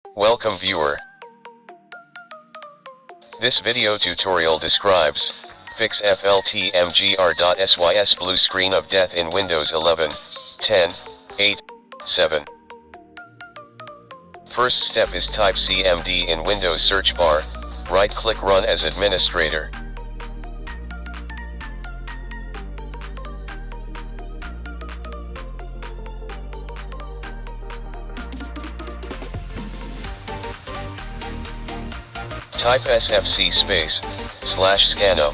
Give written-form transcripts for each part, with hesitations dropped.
Welcome viewer. This video tutorial describes fix fltmgr.sys blue screen of death in Windows 11, 10, 8, 7. First step is type cmd in Windows search bar, right-click Run as administrator. Type sfc /scanno.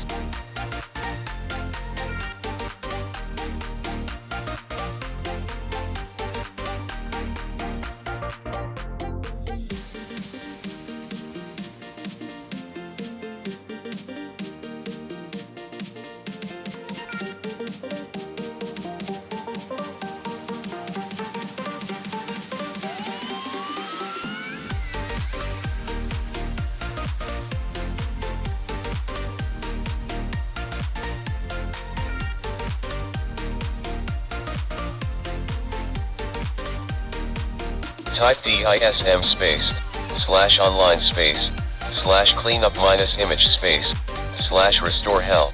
Type dism /online /cleanup -image /restore hell.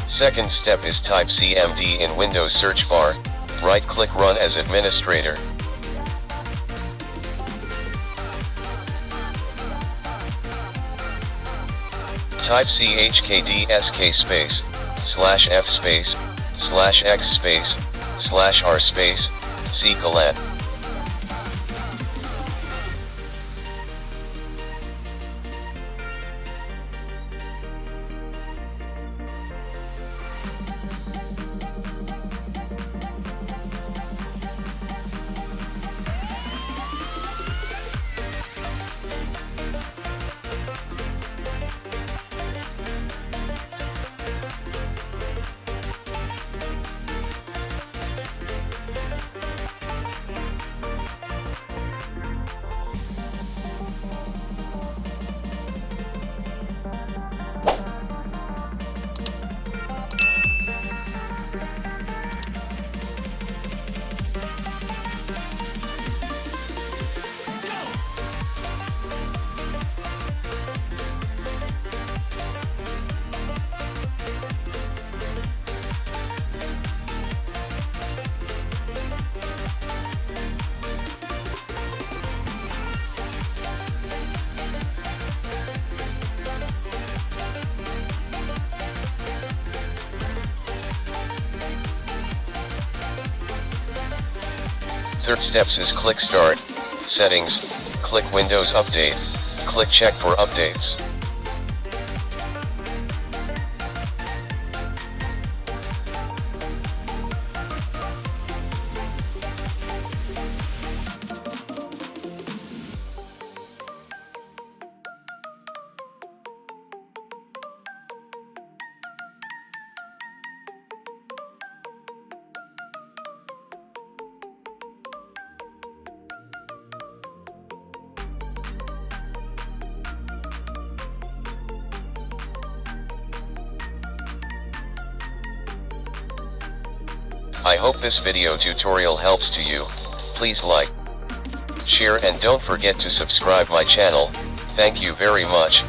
Second step is type cmd in Windows search bar, right-click Run as administrator. Type chkdsk /f /x /r c:. Third steps is click Start, Settings, click Windows Update, click Check for updates. I hope this video tutorial helps to you. Please like, share and don't forget to subscribe my channel. Thank you very much.